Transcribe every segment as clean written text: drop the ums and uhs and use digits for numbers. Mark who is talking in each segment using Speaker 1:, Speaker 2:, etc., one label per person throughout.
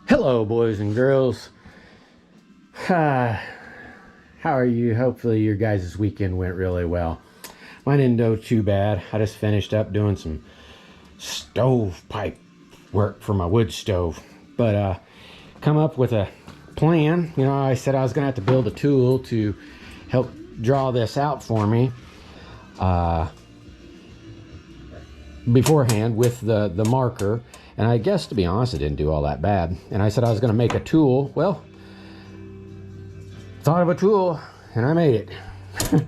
Speaker 1: Hello, boys and girls. How are you? Hopefully your guys' weekend went really well. Mine didn't go too bad. I just finished up doing some stovepipe work for my wood stove. But come up with a plan. You know, I said I was going to have to build a tool to help draw this out for me beforehand with the marker. And I guess, to be honest, it didn't do all that bad. And I said I was going to make a tool. Well, thought of a tool, and I made it.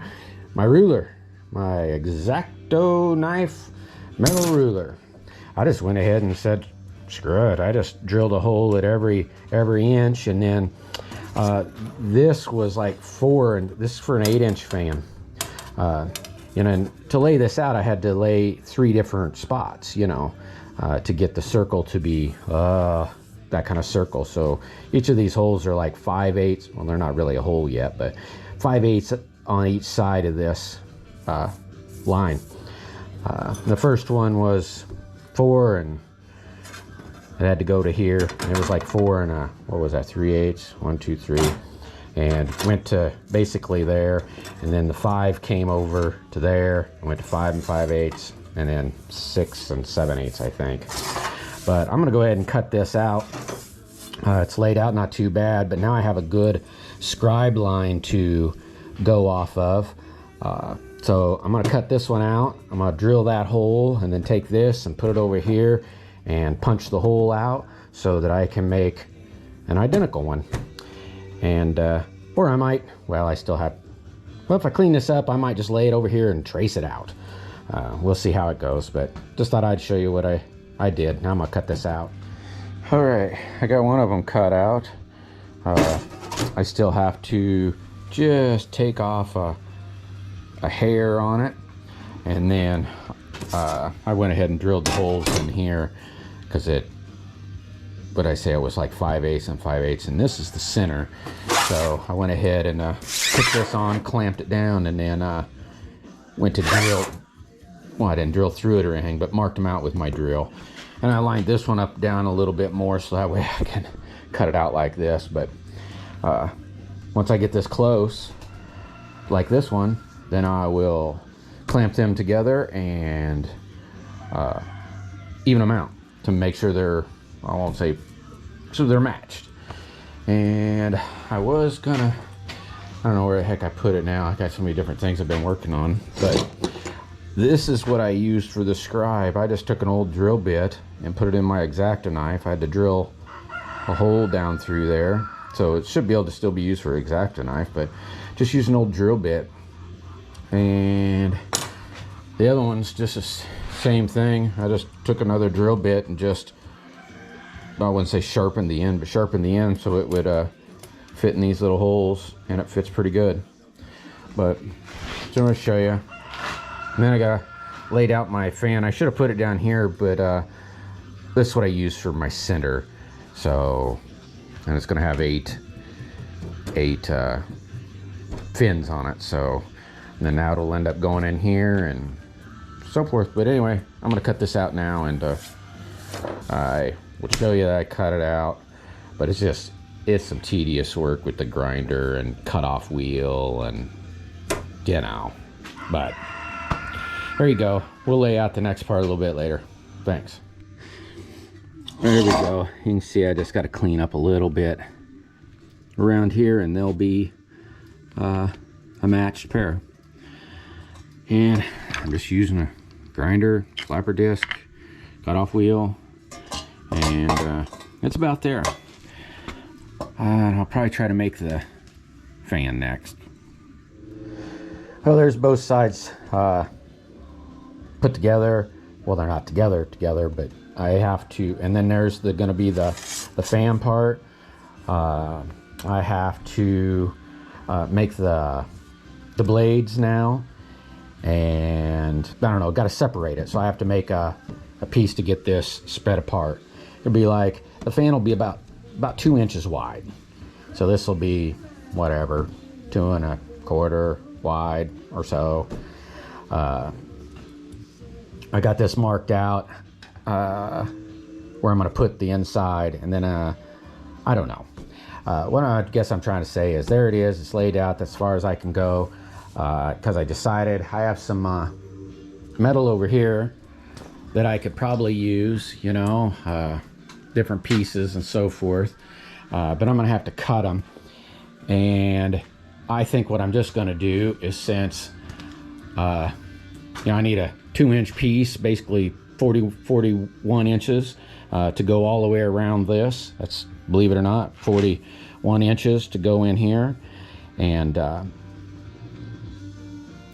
Speaker 1: My ruler. My X-Acto knife metal ruler. I just went ahead and said, screw it. I just drilled a hole at every inch. And then this was like 4, and this is for an 8-inch fan. You know, and to lay this out, I had to lay 3 different spots, you know, to get the circle to be that kind of circle. So each of these holes are like 5/8. Well, they're not really a hole yet, but 5/8 on each side of this line. The first one was 4, and it had to go to here. And it was like 4 and what was that, 3/8? 1, 2, 3. And went to basically there, and then the 5 came over to there, and went to 5 and 5/8, and then 6 and 7/8, I think. But I'm gonna go ahead and cut this out. It's laid out not too bad, but now I have a good scribe line to go off of. So I'm gonna cut this one out. I'm gonna drill that hole, and then take this and put it over here and punch the hole out so that I can make an identical one. And or I might, well, I still have, well, if I clean this up, I might just lay it over here and trace it out. We'll see how it goes, but just thought I'd show you what I did. Now I'm gonna cut this out. All right, I got one of them cut out. I still have to just take off a hair on it, and then I went ahead and drilled the holes in here because it, what I say, it was like 5/8 and 5/8, and this is the center. So I went ahead and put this on, clamped it down, and then went to drill. Well, I didn't drill through it or anything, but marked them out with my drill. And I lined this one up down a little bit more so that way I can cut it out like this. But once I get this close, like this one, then I will clamp them together and even them out to make sure they're, I won't say, so they're matched. And I was gonna, I don't know where the heck I put it now. I got so many different things I've been working on, but this is what I used for the scribe. I just took an old drill bit and put it in my X-Acto knife. I had to drill a hole down through there, so it should be able to still be used for X-Acto knife, but just use an old drill bit. And the other one's just the same thing. I just took another drill bit and just, I wouldn't say sharpen the end, but sharpen the end so it would fit in these little holes, and it fits pretty good. But so I'm going to show you. And then I got laid out my fan. I should have put it down here, but this is what I use for my center. So, and it's going to have eight fins on it. So, and then now it'll end up going in here and so forth. But anyway, I'm going to cut this out now, and I will show you that I cut it out. But it's some tedious work with the grinder and cut off wheel, and you know, but there you go. We'll lay out the next part a little bit later. Thanks. There we go. You can see I just got to clean up a little bit around here, and they'll be a matched pair. And I'm just using a grinder, slapper disc, cut off wheel, and it's about there. I'll probably try to make the fan next. Well, there's both sides put together. Well, they're not together, but I have to, and then there's going to be the fan part. I have to make the blades now, and I don't know, got to separate it. So I have to make a piece to get this spread apart. It'll be like, the fan will be about 2 inches wide. So this will be whatever, 2 1/4 wide or so. I got this marked out where I'm going to put the inside, and then I don't know. What I guess I'm trying to say is there it is. It's laid out as far as I can go because I decided I have some metal over here that I could probably use, you know, different pieces and so forth. But I'm going to have to cut them. And I think what I'm just going to do is, since, you know, I need a 2-inch piece, basically 41 inches to go all the way around this. That's, believe it or not, 41 inches to go in here, and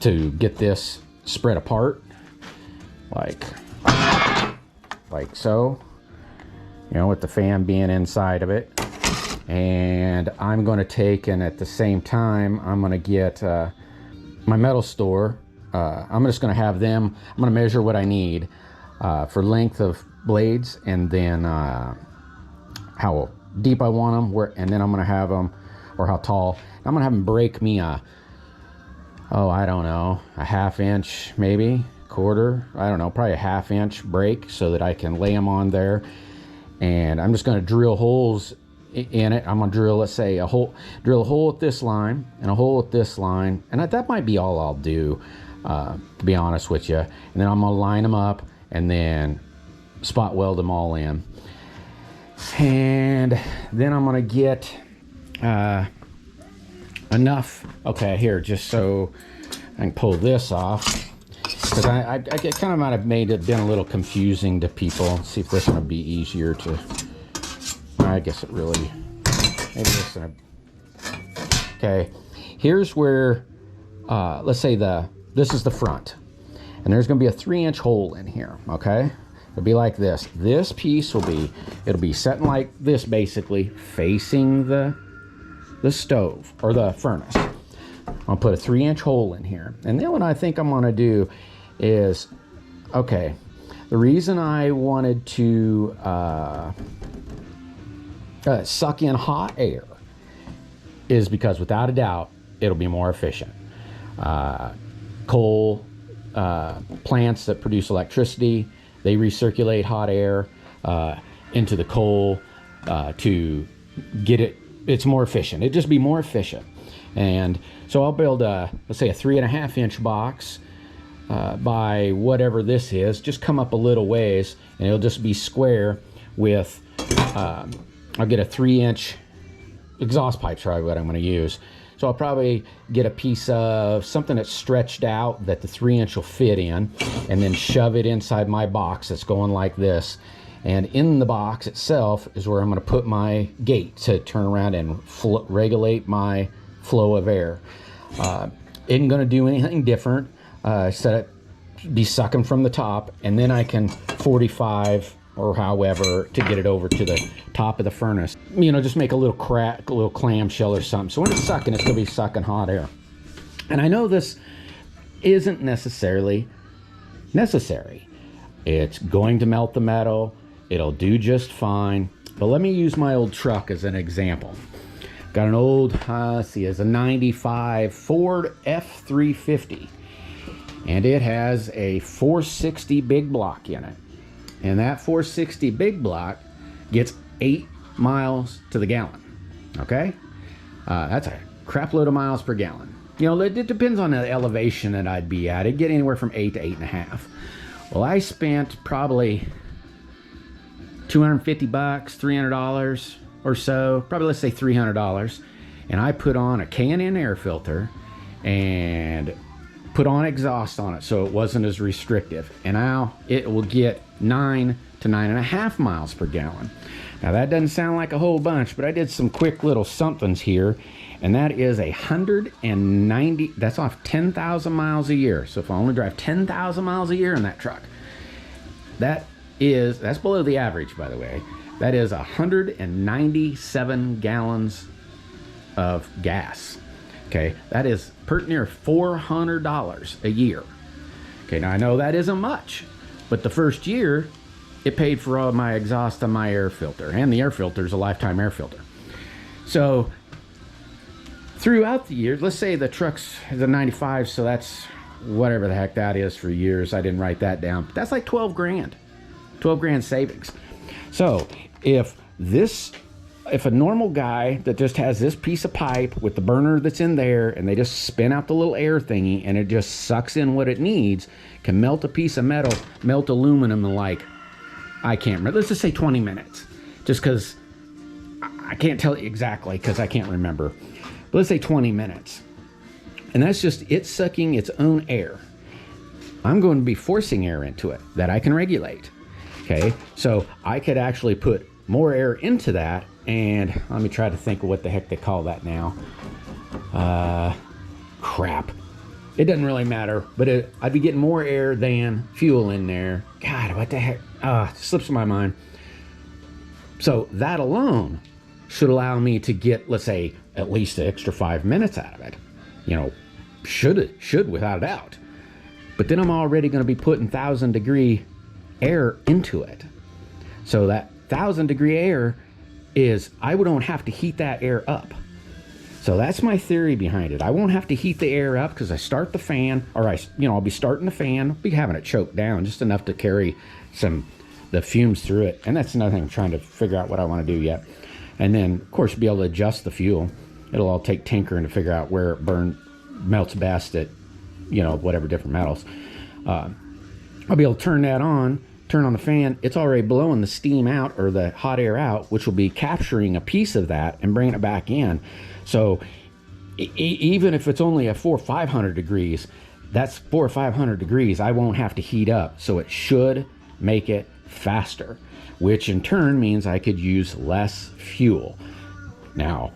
Speaker 1: to get this spread apart like so, you know, with the fan being inside of it. And I'm going to take, and at the same time I'm going to get my metal store. I'm just going to have them, I'm going to measure what I need for length of blades, and then how deep I want them, and then I'm going to have them, or how tall. I'm going to have them break me I don't know, a 1/2 inch, maybe quarter, I don't know, probably a 1/2 inch break, so that I can lay them on there. And I'm just going to drill holes in it. I'm going to drill, let's say, drill a hole at this line and a hole at this line, and that might be all I'll do, to be honest with you. And then I'm going to line them up and then spot weld them all in. And then I'm going to get enough, okay, here, just so I can pull this off, because I kind of might have made it been a little confusing to people. Let's see if this one would be easier to, I guess it really, maybe this one. Okay, here's where, let's say this is the front, and there's going to be a 3-inch hole in here, okay? It'll be like this. This piece will be, it'll be setting like this, basically facing the stove or the furnace. I'll put a 3-inch hole in here. And then what I think I'm going to do is, okay, the reason I wanted to suck in hot air is because, without a doubt, it'll be more efficient. Coal plants that produce electricity, they recirculate hot air into the coal to get it. It's more efficient. It'd just be more efficient. And so I'll build let's say a 3.5 inch box by whatever this is. Just come up a little ways, and it'll just be square with, I'll get a 3-inch exhaust pipe, probably what I'm going to use. So I'll probably get a piece of something that's stretched out that the 3-inch will fit in, and then shove it inside my box that's going like this. And in the box itself is where I'm going to put my gate to turn around and regulate my flow of air. Isn't going to do anything different. Set it, be sucking from the top, and then I can 45 or however to get it over to the top of the furnace. You know, just make a little crack, a little clamshell or something. So when it's sucking, it's going to be sucking hot air. And I know this isn't necessarily necessary. It's going to melt the metal. It'll do just fine. But let me use my old truck as an example. Got an old, let's see, it's a 95 Ford F350. And it has a 460 big block in it. And that 460 big block gets 8 miles to the gallon. Okay? That's a crap load of miles per gallon. You know, it depends on the elevation that I'd be at. It'd get anywhere from 8 to 8.5. Well, I spent probably $250, $300 or so, probably let's say $300, and I put on a K&N air filter and put on exhaust on it so it wasn't as restrictive, and now it will get 9 to 9.5 miles per gallon. Now that doesn't sound like a whole bunch, but I did some quick little somethings here, and that is 190, that's off 10,000 miles a year. So if I only drive 10,000 miles a year in that truck, that's below the average, by the way. That is 197 gallons of gas. Okay, that is near $400 a year. Okay, now I know that isn't much, but the first year it paid for all of my exhaust on my air filter, and the air filter is a lifetime air filter. So throughout the years, let's say the truck's the 95, so that's whatever the heck that is for years. I didn't write that down, but that's like 12 grand savings. So if this if a normal guy that just has this piece of pipe with the burner that's in there and they just spin out the little air thingy and it just sucks in what it needs, can melt a piece of metal, melt aluminum in like, I can't remember, let's just say 20 minutes. Just because I can't tell you exactly because I can't remember. But let's say 20 minutes. And that's just it sucking its own air. I'm going to be forcing air into it that I can regulate. Okay, so I could actually put more air into that, and let me try to think of what the heck they call that now. Crap. It doesn't really matter, but I'd be getting more air than fuel in there. God, what the heck? It slips my mind. So that alone should allow me to get, let's say, at least an extra 5 minutes out of it. You know, should without a doubt. But then I'm already going to be putting 1,000-degree air into it. So that 1,000-degree air is, I don't have to heat that air up. So that's my theory behind it. I won't have to heat the air up because I start the fan, or I'll be starting the fan, be having it choked down just enough to carry the fumes through it. And that's another thing I'm trying to figure out what I want to do yet. And then, of course, be able to adjust the fuel. It'll all take tinkering to figure out where it melts best at, whatever different metals. I'll be able to turn that on, turn on the fan. It's already blowing the steam out or the hot air out, which will be capturing a piece of that and bringing it back in. So even if it's only at 400 or 500 degrees, that's 400 or 500 degrees. I won't have to heat up. So it should make it faster, which in turn means I could use less fuel. Now,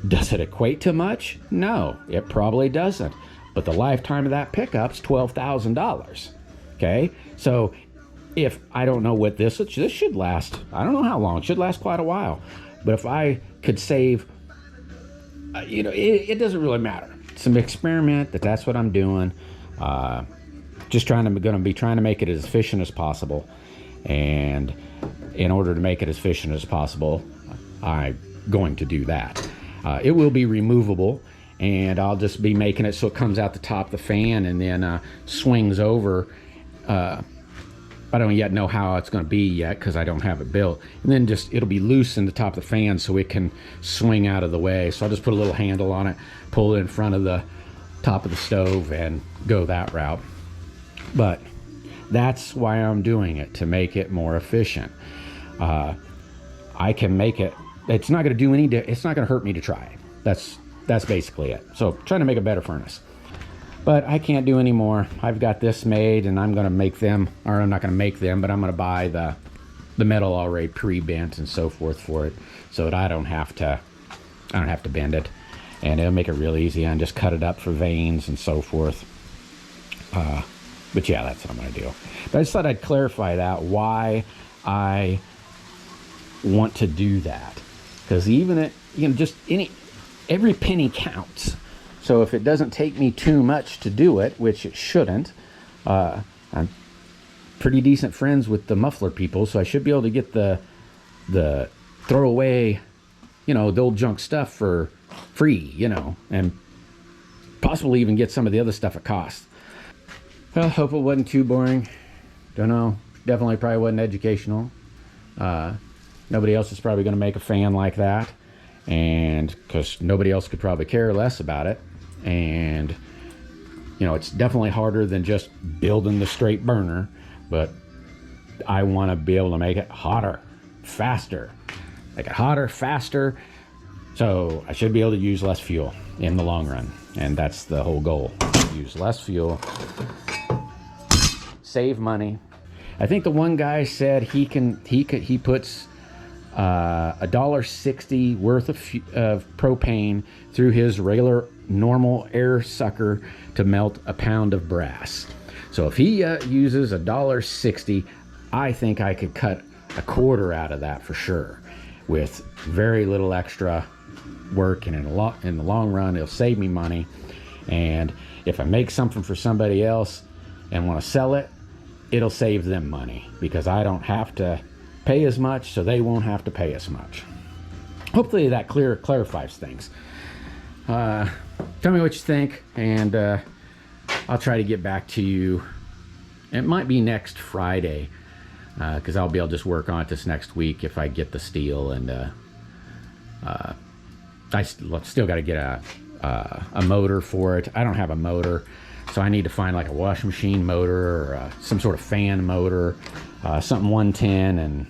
Speaker 1: does it equate to much? No, it probably doesn't. But the lifetime of that pickup's $12,000. Okay, so if I don't know what this should last, I don't know how long. It should last quite a while. But if I could save, it doesn't really matter. It's an experiment. That's what I'm doing. Just going to be trying to make it as efficient as possible. And in order to make it as efficient as possible, I'm going to do that. It will be removable, and I'll just be making it so it comes out the top of the fan and then swings over. I don't yet know how it's going to be yet because I don't have it built. And then it'll be loose in the top of the fan so it can swing out of the way. So I'll just put a little handle on it, pull it in front of the top of the stove and go that route. But that's why I'm doing it, to make it more efficient. I can make it, it's not going to do it's not going to hurt me to try it. That's basically it. So trying to make a better furnace. But I can't do any more. I've got this made, and I'm going to make them, or I'm not going to make them, but I'm going to buy the metal already pre-bent and so forth for it, so that I don't have to bend it, and it'll make it real easy and just cut it up for veins and so forth. But yeah, that's what I'm going to do. But I just thought I'd clarify that, why I want to do that, because even every penny counts. So if it doesn't take me too much to do it, which it shouldn't, I'm pretty decent friends with the muffler people, so I should be able to get the throwaway, the old junk stuff for free, and possibly even get some of the other stuff at cost. Well, hope it wasn't too boring. Don't know. Definitely probably wasn't educational. Nobody else is probably going to make a fan like that, and because nobody else could probably care less about it. And it's definitely harder than just building the straight burner, but I want to be able to make it hotter, faster, so I should be able to use less fuel in the long run. And that's the whole goal: use less fuel, save money. I think the one guy said he puts $1.60 worth of propane through his regular normal air sucker to melt a pound of brass. So if he uses $1.60, I think I could cut a quarter out of that for sure, with very little extra work, and in the long run it'll save me money. And if I make something for somebody else and want to sell it, it'll save them money, because I don't have to pay as much, so they won't have to pay as much. Hopefully that clarifies things. Tell me what you think, and I'll try to get back to you. It might be next Friday, because I'll be able to just work on it this next week if I get the steel and I still got to get a motor for it. I don't have a motor, so I need to find like a washing machine motor or some sort of fan motor, something 110. And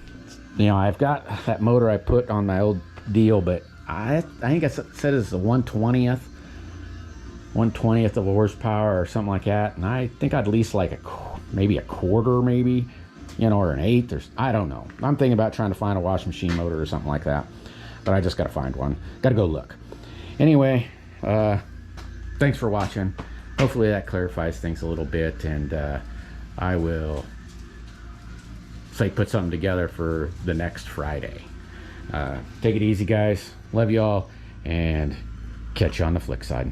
Speaker 1: you know, I've got that motor I put on my old deal, but I think I said it's a 120th of a horsepower or something like that. And I think I'd lease like maybe a quarter, maybe, you know, or an eighth, or I don't know. I'm thinking about trying to find a washing machine motor or something like that, but I just got to find one. Got to go look. Anyway, thanks for watching. Hopefully that clarifies things a little bit, and I will put something together for the next Friday. Take it easy, guys. Love you all, and catch you on the flick side.